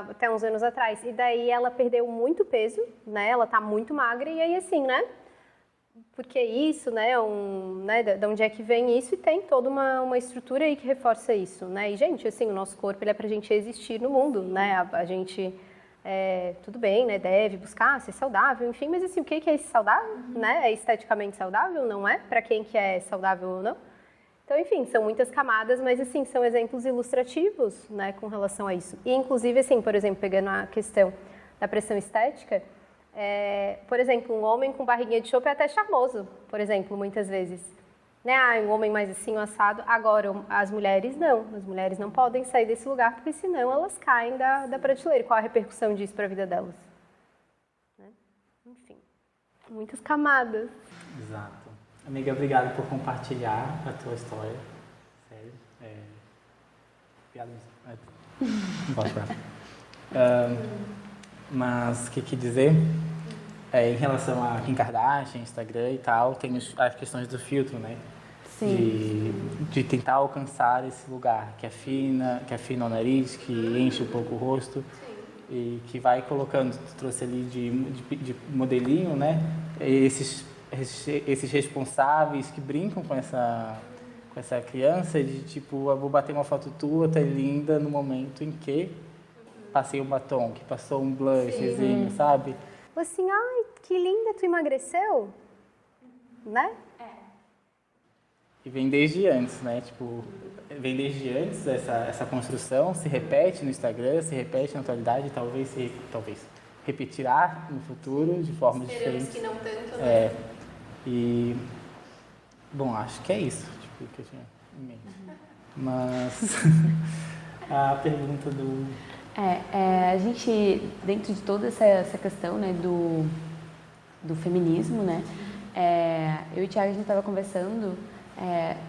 S3: Até uns anos atrás. E daí ela perdeu muito peso, né, ela tá muito magra, e aí assim, né... Porque isso, né, de onde é que vem isso, e tem toda uma estrutura aí que reforça isso, né? E, gente, assim, o nosso corpo, ele é pra gente existir no mundo, né? A gente, tudo bem, né, deve buscar ser saudável, enfim, mas, assim, o que é esse saudável, né? É esteticamente saudável, não é? Pra quem que é saudável ou não? Então, enfim, são muitas camadas, mas, assim, são exemplos ilustrativos, né, com relação a isso. E, inclusive, assim, por exemplo, pegando a questão da pressão estética, por exemplo, um homem com barriguinha de chope é até charmoso, por exemplo, muitas vezes. Né? Um homem mais assim, assado. Agora, as mulheres não podem sair desse lugar, porque senão elas caem da prateleira. Qual a repercussão disso para a vida delas? Né? Enfim, muitas camadas.
S1: Exato. Amiga, obrigado por compartilhar a tua história. Sério. Obrigado mesmo. Não posso falar. Mas o que dizer? Em relação a Kim Kardashian, Instagram e tal, tem as questões do filtro, né?
S2: Sim.
S1: De tentar alcançar esse lugar que afina o nariz, que enche um pouco o rosto. Sim. E que vai colocando, tu trouxe ali de modelinho, né? Esses responsáveis que brincam com essa criança de tipo, eu vou bater uma foto tua, tá linda no momento em que passei um batom, que passou um blushzinho, sabe?
S3: Assim, ai, que linda, tu emagreceu? Né?
S1: E vem desde antes, né? Tipo, vem desde antes essa construção, se repete no Instagram, se repete na atualidade, talvez repetirá no futuro de formas diferentes.
S4: Esperamos que não tanto, né?
S1: E, bom, acho que é isso, tipo, que eu tinha em mente. Mas, a pergunta do...
S2: a gente, dentro de toda essa questão, né, do feminismo, né, eu e o Thiago, a gente estava conversando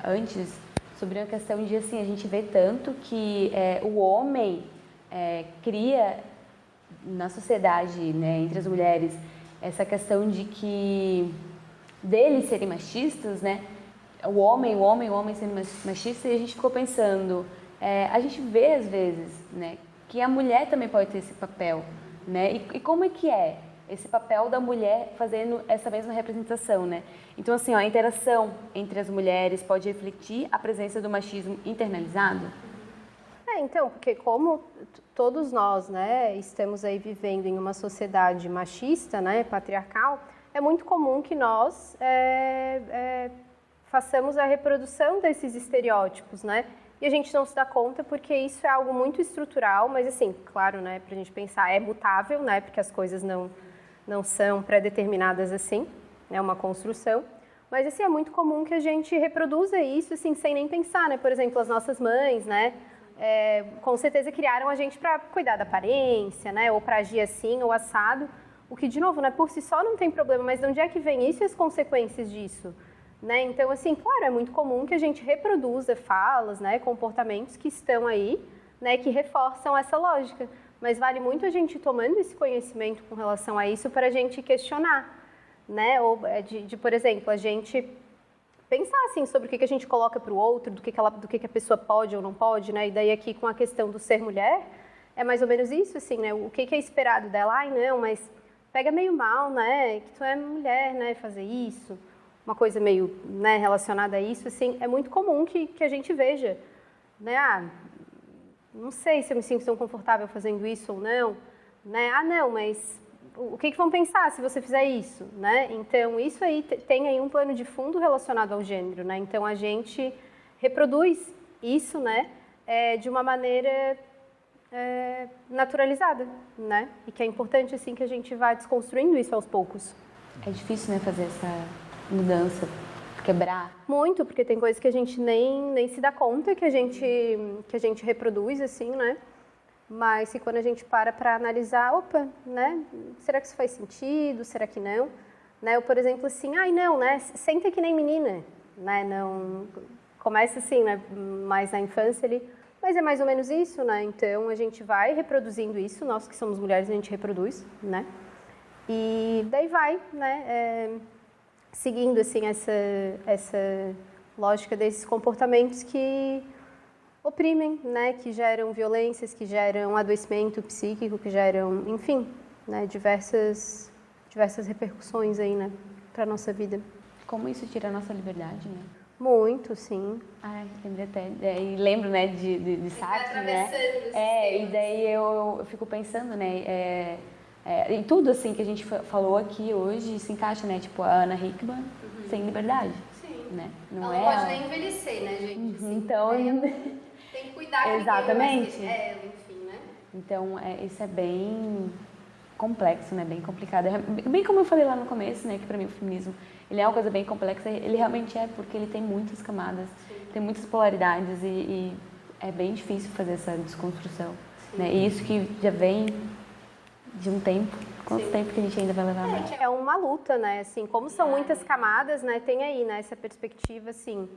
S2: antes sobre a questão de, assim, a gente vê tanto que o homem cria na sociedade, né, entre as mulheres, essa questão de que deles serem machistas, né, o homem sendo machista, e a gente ficou pensando, a gente vê às vezes, né, que a mulher também pode ter esse papel, né? E como é que é esse papel da mulher fazendo essa mesma representação, né? Então, assim, a interação entre as mulheres pode refletir a presença do machismo internalizado?
S3: Então, porque como todos nós, né, estamos aí vivendo em uma sociedade machista, né, patriarcal, é muito comum que nós façamos a reprodução desses estereótipos, né? e a gente não se dá conta porque isso é algo muito estrutural, mas assim, claro, né, pra gente pensar, é mutável, né, porque as coisas não são pré-determinadas assim, é uma construção, mas assim, é muito comum que a gente reproduza isso assim, sem nem pensar, né, por exemplo, as nossas mães, né, com certeza criaram a gente para cuidar da aparência, né, ou para agir assim ou assado, o que, de novo, né, por si só não tem problema, mas de onde é que vem isso e as consequências disso? Né? Então, assim, claro, é muito comum que a gente reproduza falas, né, comportamentos que estão aí, né, que reforçam essa lógica. Mas vale muito a gente ir tomando esse conhecimento com relação a isso para a gente questionar, né? Ou por exemplo, a gente pensar assim sobre o que a gente coloca para o outro, do que a pessoa pode ou não pode, né? E daí aqui com a questão do ser mulher, é mais ou menos isso, assim, né? O que é esperado dela? Ai, não, mas pega meio mal, né? Que tu é mulher, né? Fazer isso. Uma coisa meio, né, relacionada a isso, assim, é muito comum que a gente veja, né, não sei se eu me sinto tão confortável fazendo isso ou não, né, não, mas o que vão pensar se você fizer isso, né, então isso aí tem aí um plano de fundo relacionado ao gênero, né, então a gente reproduz isso, né, de uma maneira naturalizada, né, e que é importante, assim, que a gente vá desconstruindo isso aos poucos.
S2: É difícil, né, fazer essa mudança, quebrar.
S3: Muito, porque tem coisas que a gente nem se dá conta que a gente reproduz, assim, né? Mas que quando a gente para analisar, opa, né? Será que isso faz sentido? Será que não? Né? Ou, por exemplo, assim, ai, não, né? Senta que nem menina, né? Não... Começa assim, né? Mais na infância ali. Mas é mais ou menos isso, né? Então, a gente vai reproduzindo isso. Nós que somos mulheres, a gente reproduz, né? E daí vai, né? Seguindo assim essa lógica desses comportamentos que oprimem, né, que geram violências, que geram adoecimento psíquico, que geram, enfim, né, diversas repercussões aí, né, para nossa vida.
S2: Como isso tira a nossa liberdade, né?
S3: Muito, sim.
S2: Ai, lembrei até, e lembro, né, de Sartre, né? E daí eu fico pensando, né, em tudo assim que a gente falou aqui hoje se encaixa, né? Tipo, a Ana Hickman sem liberdade. Sim. Né?
S4: Não pode nem envelhecer, né, gente? Assim,
S2: então...
S4: Tem que cuidar que
S2: exatamente.
S4: Enfim, né?
S2: Então, isso é bem complexo, né? Bem complicado. Bem como eu falei lá no começo, né? Que pra mim o feminismo, ele é uma coisa bem complexa. Ele realmente é porque ele tem muitas camadas, tem muitas polaridades e é bem difícil fazer essa desconstrução. Né? E isso que já vem de um tempo. Quanto tempo que a gente ainda vai levar mais?
S3: É uma luta, né? Assim, como são muitas camadas, né? Tem aí, né? Essa perspectiva, assim,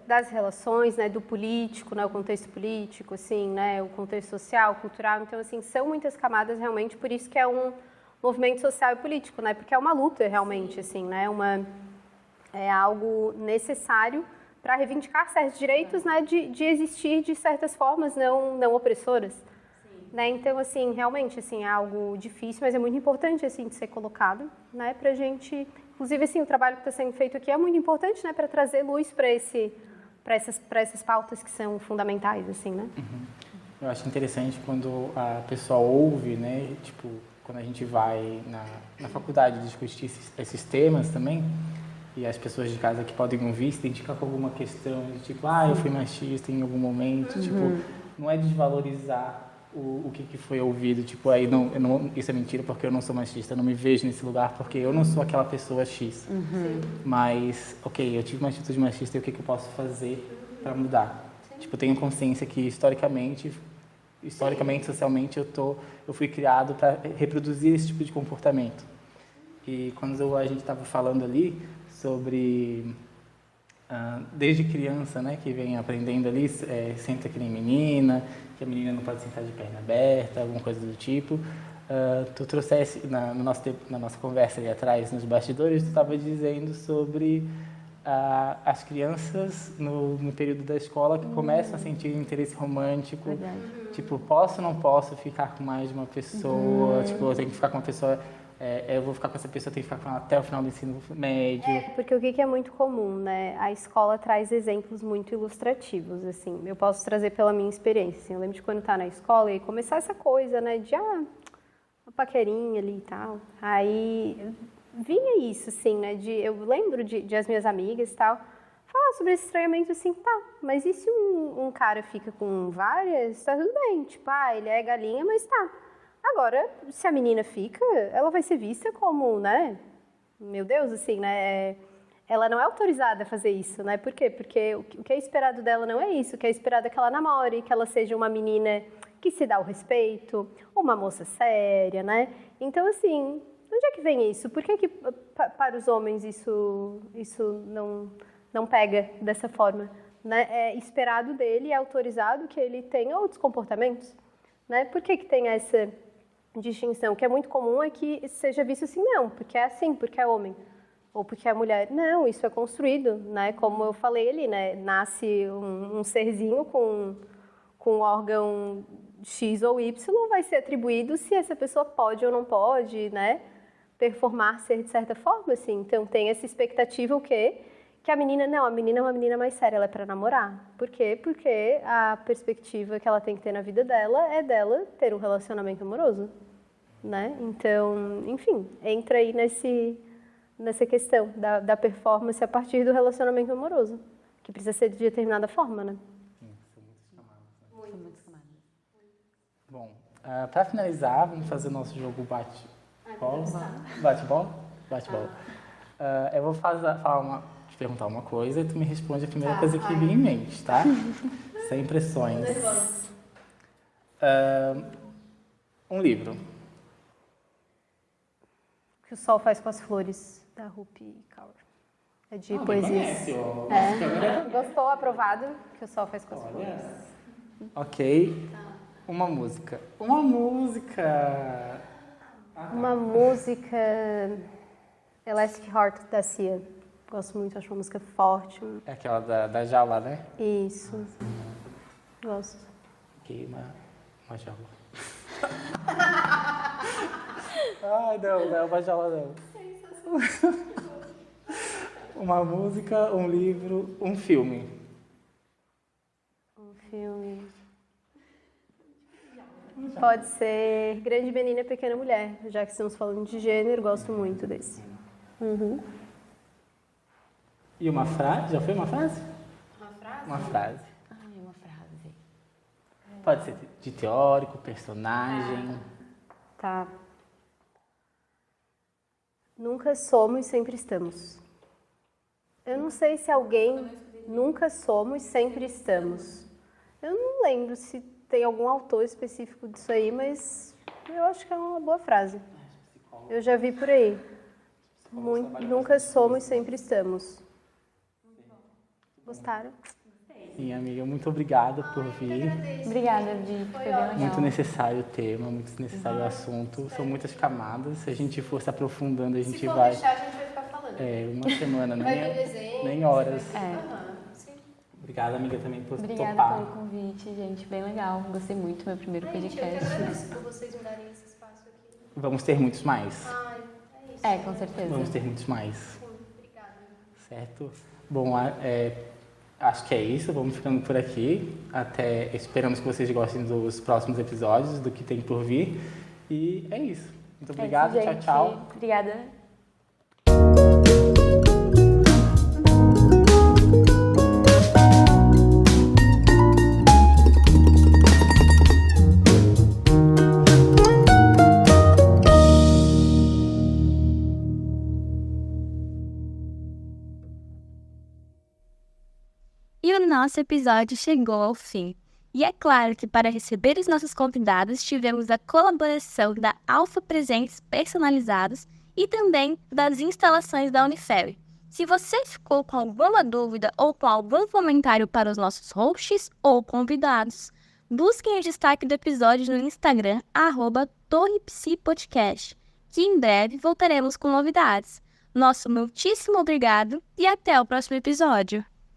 S3: das relações, né? Do político, né? O contexto político, assim, né? O contexto social, cultural. Então, assim, são muitas camadas realmente. Por isso que é um movimento social e político, né? Porque é uma luta realmente, assim, né? É algo necessário para reivindicar certos direitos, né? De existir de certas formas não opressoras. Né? Então, assim, realmente, assim, é algo difícil, mas é muito importante, assim, de ser colocado, né, pra gente... Inclusive, assim, o trabalho que está sendo feito aqui é muito importante, né, para trazer luz para essas pautas que são fundamentais, assim, né?
S1: Uhum. Eu acho interessante quando a pessoa ouve, né, tipo, quando a gente vai na faculdade discutir esses temas também, e as pessoas de casa que podem ouvir se identificam com alguma questão, de tipo, eu fui machista em algum momento, tipo, não é desvalorizar o que foi ouvido, tipo, aí isso é mentira porque eu não sou machista, eu não me vejo nesse lugar porque eu não sou aquela pessoa X. Mas, ok, eu tive uma atitude machista e o que eu posso fazer para mudar? Tipo, eu tenho consciência que historicamente, socialmente, eu fui criado para reproduzir esse tipo de comportamento. E quando a gente estava falando ali sobre... desde criança, né, que vem aprendendo ali, senta que nem menina, que a menina não pode sentar de perna aberta, alguma coisa do tipo. Tu trouxesse, na nossa conversa ali atrás, nos bastidores, tu estava dizendo sobre as crianças no período da escola que começam a sentir interesse romântico.
S2: Verdade.
S1: Tipo, posso ou não posso ficar com mais de uma pessoa? Tipo, eu tenho que ficar com uma pessoa... eu vou ficar com essa pessoa, eu tenho que ficar com ela até o final do ensino médio.
S3: Porque o que é muito comum, né? A escola traz exemplos muito ilustrativos, assim. Eu posso trazer pela minha experiência. Assim. Eu lembro de quando tá na escola e começar essa coisa, né? De, uma paquerinha ali e tal. Aí vinha isso, assim, né? Eu lembro de as minhas amigas e tal, falar sobre esse estranhamento assim, tá, mas e se um cara fica com várias, tá tudo bem, tipo, ele é galinha, mas tá. Agora, se a menina fica, ela vai ser vista como, né, meu Deus, assim, né, ela não é autorizada a fazer isso, né, por quê? Porque o que é esperado dela não é isso, o que é esperado é que ela namore, que ela seja uma menina que se dá o respeito, uma moça séria, né, então, assim, onde é que vem isso? Por que para os homens isso não pega dessa forma, né? É esperado dele, é autorizado que ele tenha outros comportamentos, né? Por que tem essa distinção? O que é muito comum é que seja visto assim, não, porque é assim, porque é homem, ou porque é mulher. Não, isso é construído, né? Como eu falei ali, né? Nasce um serzinho com um órgão X ou Y, vai ser atribuído se essa pessoa pode ou não pode, né? Performar ser de certa forma, assim. Então, tem essa expectativa, o quê? Que a menina é uma menina mais séria, ela é para namorar. Por quê? Porque a perspectiva que ela tem que ter na vida dela é dela ter um relacionamento amoroso, né? Então, enfim, entra aí nessa questão da performance a partir do relacionamento amoroso, que precisa ser de determinada forma, né?
S2: São muitas camadas.
S1: Bom, para finalizar, vamos fazer o nosso jogo bate-bola. Bate-bola? Bate-bola. Eu vou te perguntar uma coisa e tu me responde a primeira coisa que vir em mente, tá? Sem pressões. Um livro.
S3: O que o sol faz com as flores, da Rupi Kaur. É de poesias. Gostou? Aprovado? O que o sol faz com as flores.
S1: Ok. Uma música. Uma música Elastic Heart, da Cia. Gosto muito, acho uma música forte. É aquela da jaula, né?
S3: Isso. Gosto.
S1: Ok, uma jaula. Ai, não é uma jaula, não. Sensacional. Uma música, um livro, um filme.
S3: Um filme. Pode ser Grande Menina, Pequena Mulher, já que estamos falando de gênero, gosto muito desse.
S1: E uma frase? Já foi uma frase?
S4: Uma frase?
S1: Uma frase.
S2: Uma frase.
S1: Pode ser de teórico, personagem.
S3: Tá. Nunca somos, sempre estamos. Eu não sei se alguém... Nunca somos, sempre estamos. Eu não lembro se tem algum autor específico disso aí, mas eu acho que é uma boa frase. Eu já vi por aí. Nunca somos, sempre estamos. Gostaram?
S1: Sim, amiga, muito obrigada por vir.
S2: Obrigada, Vi. Foi bem legal.
S1: Muito necessário o tema, muito necessário o assunto. São muitas camadas. Se a gente for se aprofundando, a gente
S4: Se for
S1: vai...
S4: deixar, a gente vai ficar falando.
S1: Uma semana,
S4: Vai ver desenho,
S1: nem horas.
S4: Sim.
S1: Obrigada, amiga, também por
S2: Obrigada
S1: topar.
S2: pelo convite, gente. Bem legal. Gostei muito do meu primeiro
S4: Eu que
S2: podcast.
S4: agradeço por vocês me darem esse espaço aqui.
S1: Vamos ter muitos mais.
S4: É isso.
S2: É, com certeza.
S1: Vamos ter muitos mais.
S4: Sim, obrigada.
S1: Certo? Bom, acho que é isso. Vamos ficando por aqui. Esperamos que vocês gostem dos próximos episódios, do que tem por vir. E é isso. Muito obrigado.
S2: É isso, gente.
S1: Tchau, tchau.
S2: Obrigada.
S5: E o nosso episódio chegou ao fim. E é claro que para receber os nossos convidados tivemos a colaboração da Alfa Presentes Personalizados e também das instalações da Uniferre. Se você ficou com alguma dúvida ou com algum comentário para os nossos hosts ou convidados, busquem o destaque do episódio no Instagram, @torrepsipodcast, que em breve voltaremos com novidades. Nosso muitíssimo obrigado e até o próximo episódio!